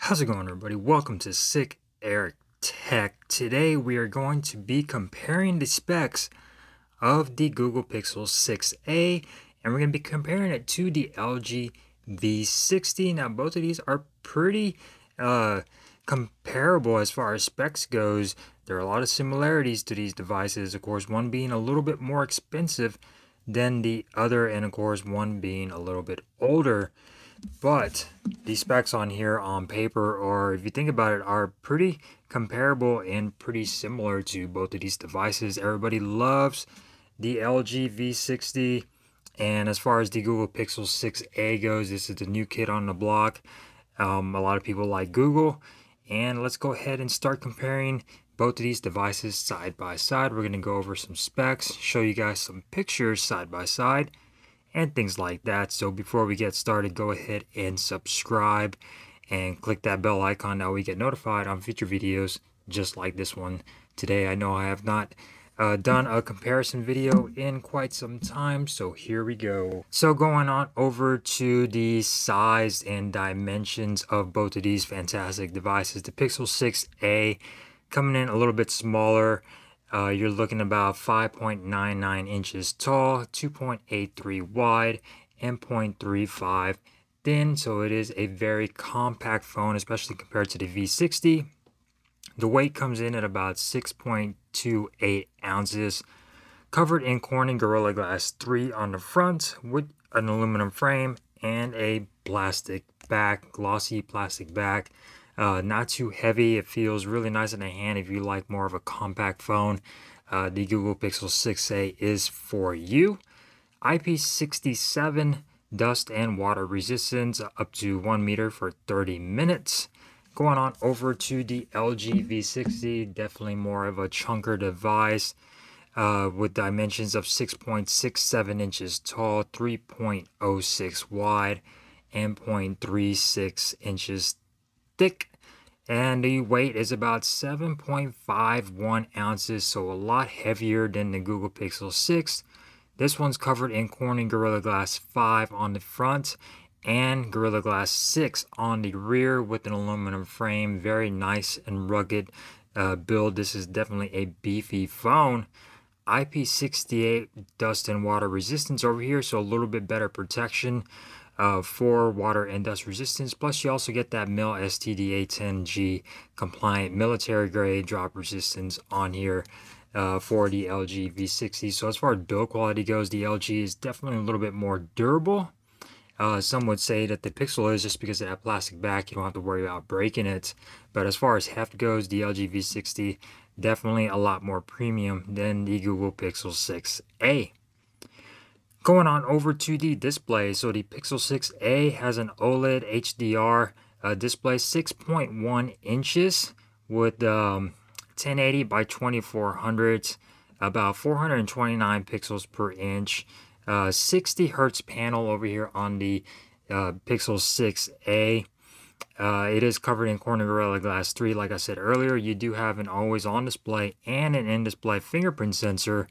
How's it going, everybody? Welcome to Sick Eric Tech. Today we are going to be comparing the specs of the Google Pixel 6a, and we're going to be comparing it to the LG V60. Now, both of these are pretty comparable as far as specs goes. There are a lot of similarities to these devices, of course, one being a little bit more expensive than the other, and of course, one being a little bit older. But the specs on here on paper, or if you think about it, are pretty comparable and pretty similar to both of these devices. Everybody loves the LG V60, and as far as the Google Pixel 6a goes, this is the new kid on the block. A lot of people like Google, and let's go ahead and start comparing both of these devices side by side. We're going to go over some specs, show you guys some pictures side by side, and things like that. So before we get started, go ahead and subscribe and click that bell icon. That way we get notified on future videos just like this one today. I know I have not done a comparison video in quite some time, so here we go. So going on over to the size and dimensions of both of these fantastic devices. The Pixel 6a coming in a little bit smaller. You're looking about 5.99 inches tall, 2.83 wide, and 0.35 thin. So it is a very compact phone, especially compared to the V60. The weight comes in at about 6.28 ounces, covered in Corning Gorilla Glass 3 on the front with an aluminum frame and a plastic back, glossy plastic back. Not too heavy. It feels really nice in the hand if you like more of a compact phone. The Google Pixel 6a is for you. IP67 dust and water resistance up to 1 meter for 30 minutes. Going on over to the LG V60, definitely more of a chunker device with dimensions of 6.67 inches tall, 3.06 wide, and 0.36 inches thick, and the weight is about 7.51 ounces, so a lot heavier than the Google Pixel 6. This one's covered in Corning Gorilla Glass 5 on the front and Gorilla Glass 6 on the rear with an aluminum frame. Very nice and rugged build. This is definitely a beefy phone. IP68 dust and water resistance over here, so a little bit better protection for water and dust resistance. Plus you also get that MIL STD-A10G compliant military grade drop resistance on here for the LG V60. So as far as build quality goes, the LG is definitely a little bit more durable. Some would say that the Pixel is, just because of that plastic back, you don't have to worry about breaking it. But as far as heft goes, the LG V60 definitely a lot more premium than the Google Pixel 6a. Going on over to the display, so the Pixel 6a has an OLED HDR display, 6.1 inches with 1080 by 2400, about 429 pixels per inch, 60 hertz panel over here on the Pixel 6a. It is covered in Corning Gorilla Glass 3. Like I said earlier, you do have an always-on display and an in-display fingerprint sensor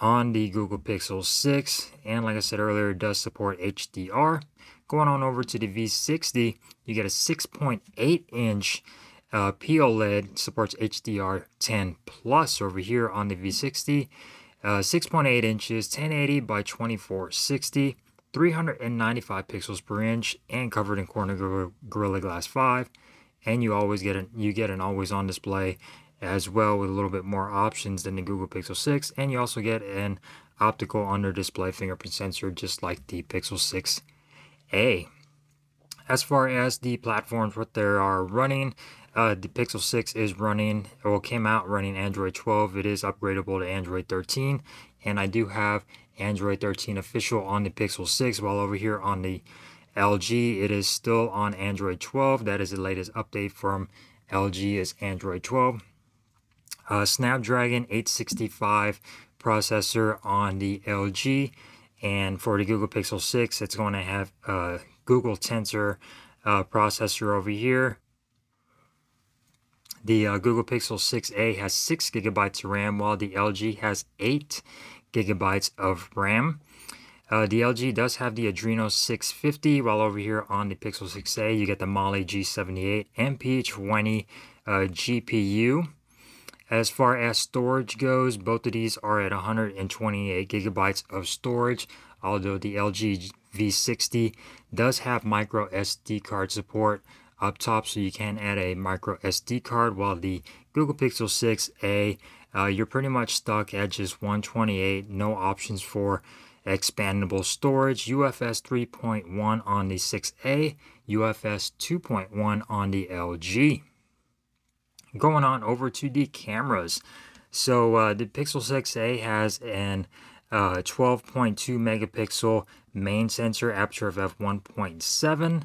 on the Google Pixel 6, and like I said earlier, it does support HDR. Going on over to the V60, you get a 6.8 inch POLED, supports HDR10 plus over here on the V60. 6.8 inches, 1080 by 2460, 395 pixels per inch, and covered in Corning Gorilla Glass 5. And you always get an always-on display as well, with a little bit more options than the Google Pixel 6, and you also get an optical under display fingerprint sensor just like the Pixel 6a. As far as the platforms, what they are running, the Pixel 6 is running, or came out running Android 12. It is upgradable to Android 13, and I do have Android 13 official on the Pixel 6, while over here on the LG it is still on Android 12. That is the latest update from LG, is Android 12. Snapdragon 865 processor on the LG, and for the Google Pixel 6 it's going to have Google Tensor processor over here. The Google Pixel 6a has 6 gigabytes of RAM, while the LG has 8 gigabytes of RAM. The LG does have the Adreno 650, while over here on the Pixel 6a, you get the Mali G78 MP20 GPU. As far as storage goes, both of these are at 128 gigabytes of storage, although the LG V60 does have micro SD card support up top, so you can add a micro SD card, while the Google Pixel 6a, you're pretty much stuck at just 128, no options for expandable storage. UFS 3.1 on the 6a, UFS 2.1 on the LG. Going on over to the cameras. So the Pixel 6a has an 12.2 megapixel main sensor, aperture of f1.7,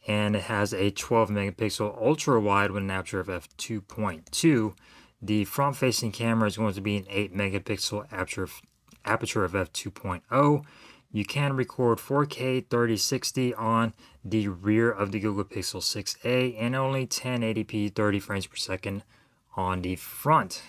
and it has a 12 megapixel ultra wide with an aperture of f2.2. The front facing camera is going to be an 8 megapixel aperture of f2.0. You can record 4K 3060 on the rear of the Google Pixel 6a and only 1080p 30 frames per second on the front.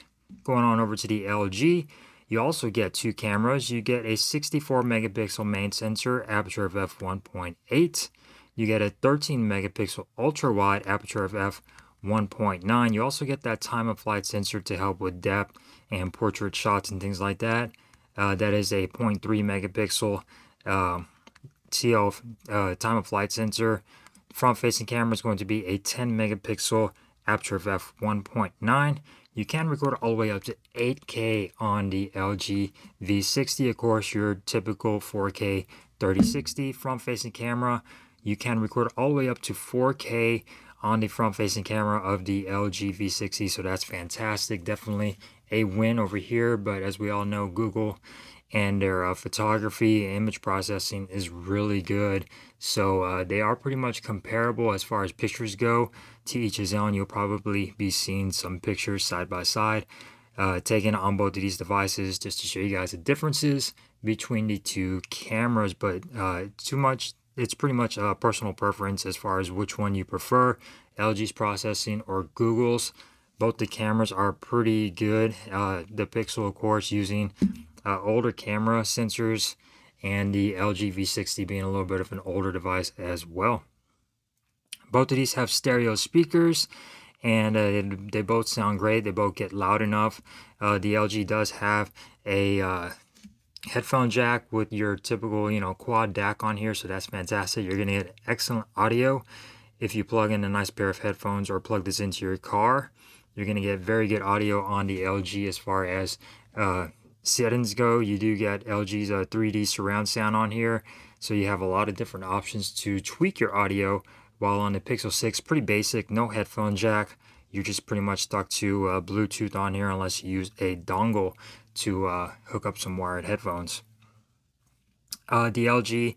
Going on over to the LG, you also get two cameras. You get a 64 megapixel main sensor, aperture of f1.8. You get a 13 megapixel ultra wide, aperture of f1.9. You also get that time of flight sensor to help with depth and portrait shots and things like that. That is a 0.3 megapixel time of flight sensor. Front facing camera is going to be a 10 megapixel, aperture of f1.9. You can record all the way up to 8K on the LG V60. Of course, your typical 4K 3060 front facing camera. You can record all the way up to 4K on the front facing camera of the LG V60, so that's fantastic. Definitely a win over here, but as we all know, Google and their photography and image processing is really good, so they are pretty much comparable as far as pictures go. To each his own. You'll probably be seeing some pictures side by side taken on both of these devices just to show you guys the differences between the two cameras, but it's pretty much a personal preference as far as which one you prefer, LG's processing or Google's. Both the cameras are pretty good. The Pixel, of course, using older camera sensors, and the LG V60 being a little bit of an older device as well. Both of these have stereo speakers, and they both sound great. They both get loud enough. The LG does have a headphone jack with your typical, quad DAC on here, so that's fantastic. You're going to get excellent audio if you plug in a nice pair of headphones or plug this into your car. You're going to get very good audio on the LG as far as settings go. You do get LG's 3D surround sound on here, so you have a lot of different options to tweak your audio, while on the Pixel 6, pretty basic, no headphone jack. You're just pretty much stuck to Bluetooth on here unless you use a dongle to hook up some wired headphones. The LG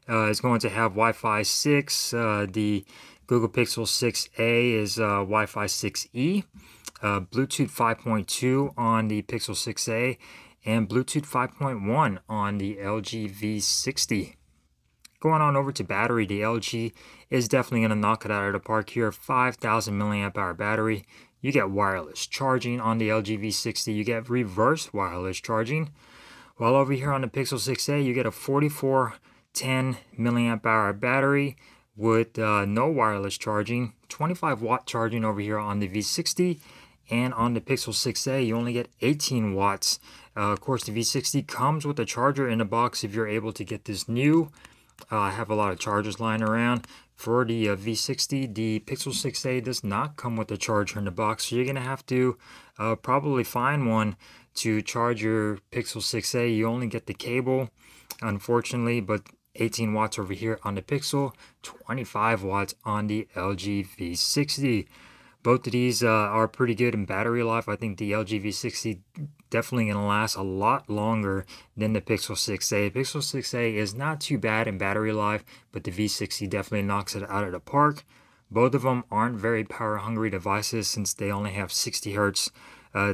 is going to have Wi-Fi 6. The Google Pixel 6a is Wi-Fi 6E. Bluetooth 5.2 on the Pixel 6a, and Bluetooth 5.1 on the LG V60. Going on over to battery, the LG is definitely going to knock it out of the park here. 5,000 milliamp hour battery. You get wireless charging on the LG V60. You get reverse wireless charging. While over here on the Pixel 6a, you get a 4410 milliamp hour battery with no wireless charging. 25 watt charging over here on the V60. And on the Pixel 6a, you only get 18 watts. Of course, the V60 comes with a charger in the box if you're able to get this new. I have a lot of chargers lying around. For the V60, the Pixel 6a does not come with a charger in the box, so you're going to have to probably find one to charge your Pixel 6a. You only get the cable, unfortunately, but 18 watts over here on the Pixel, 25 watts on the LG V60. Both of these are pretty good in battery life. I think the LG V60 definitely going to last a lot longer than the Pixel 6a. Pixel 6a is not too bad in battery life, but the V60 definitely knocks it out of the park. Both of them aren't very power hungry devices since they only have 60 hertz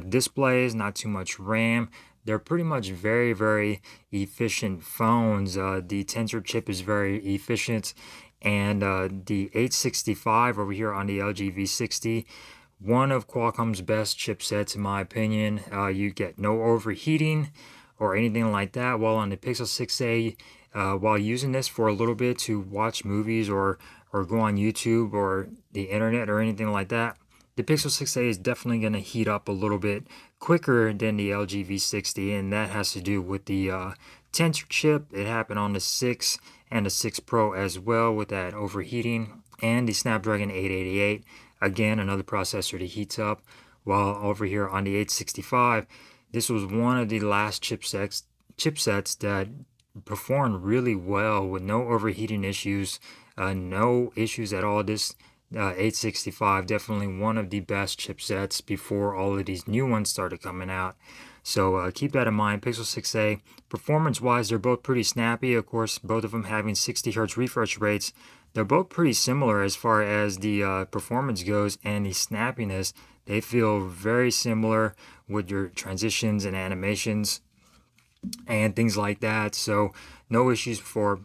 displays, not too much RAM. They're pretty much very, very efficient phones. The Tensor chip is very efficient. And the 865 over here on the LG V60, one of Qualcomm's best chipsets in my opinion. You get no overheating or anything like that, while on the Pixel 6a, while using this for a little bit to watch movies or go on YouTube or the internet or anything like that, the Pixel 6a is definitely going to heat up a little bit quicker than the LG V60, and that has to do with the tensor chip. It happened on the 6 and the 6 Pro as well with that overheating, and the Snapdragon 888, again another processor that heats up. While over here on the 865, this was one of the last chipsets that performed really well with no overheating issues, no issues at all. This 865 definitely one of the best chipsets before all of these new ones started coming out. So keep that in mind. Pixel 6a, performance wise, they're both pretty snappy. Of course, both of them having 60 Hz refresh rates. They're both pretty similar as far as the performance goes, and the snappiness. They feel very similar with your transitions and animations and things like that. So no issues for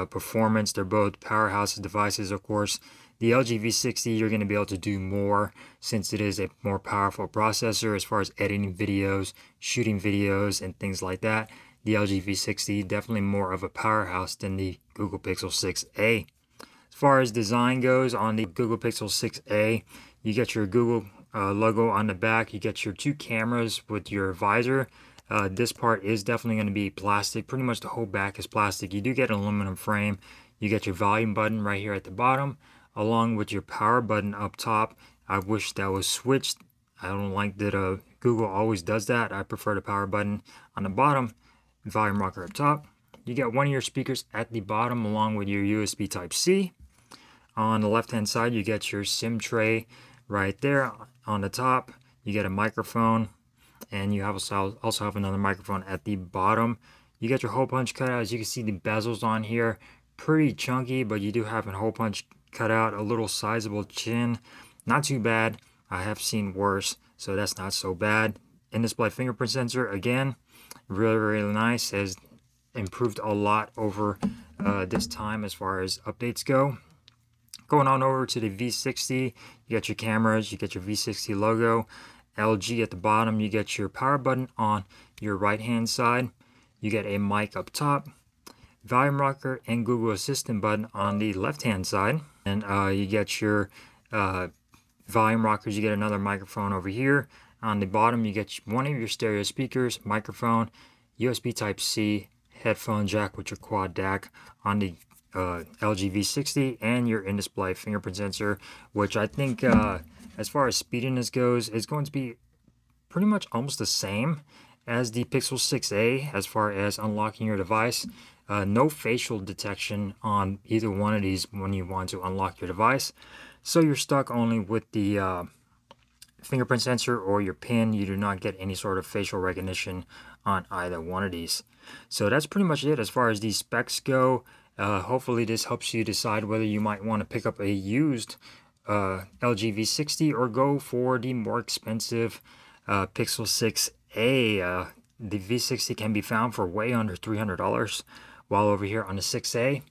performance. They're both powerhouse devices. Of course, the LG V60, you're going to be able to do more since it is a more powerful processor as far as editing videos, shooting videos, and things like that. The LG V60 definitely more of a powerhouse than the Google Pixel 6a. As far as design goes, on the Google Pixel 6a, you get your Google logo on the back. You get your two cameras with your visor. This part is definitely going to be plastic. Pretty much the whole back is plastic. You do get an aluminum frame. You get your volume button right here at the bottom, along with your power button up top. I wish that was switched. I don't like that Google always does that. I prefer the power button on the bottom, volume rocker up top. You get one of your speakers at the bottom along with your USB Type-C. On the left hand side, you get your SIM tray right there. On the top, you get a microphone, and you also have another microphone at the bottom. You get your hole punch cutout. As you can see, the bezels on here, pretty chunky, but you do have a hole punch cutout, a little sizable chin. Not too bad. I have seen worse, so that's not so bad. In-display fingerprint sensor, again, really nice. Has improved a lot over this time as far as updates go. Going on over to the V60, you get your cameras, you get your V60 logo, LG at the bottom, you get your power button on your right hand side, you get a mic up top, volume rocker and Google Assistant button on the left hand side, and you get your volume rockers. You get another microphone over here. On the bottom, you get one of your stereo speakers, microphone, USB Type-C, headphone jack with your quad DAC on the LG V60, and your in-display fingerprint sensor, which I think as far as speediness goes is going to be pretty much almost the same as the Pixel 6a as far as unlocking your device. No facial detection on either one of these when you want to unlock your device, so you're stuck only with the fingerprint sensor or your PIN. You do not get any sort of facial recognition on either one of these. So that's pretty much it as far as these specs go. Hopefully this helps you decide whether you might want to pick up a used LG V60 or go for the more expensive Pixel 6a. The V60 can be found for way under $300, while over here on the 6a,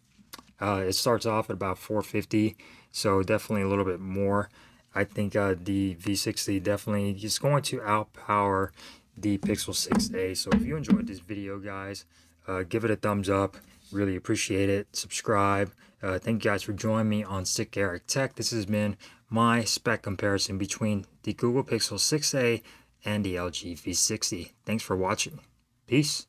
it starts off at about $450, so definitely a little bit more. I think the V60 definitely is going to outpower the Pixel 6a. So if you enjoyed this video, guys, give it a thumbs up. Really appreciate it. Subscribe. Thank you guys for joining me on Sick Eric Tech. This has been my spec comparison between the Google Pixel 6a and the LG V60. Thanks for watching. Peace.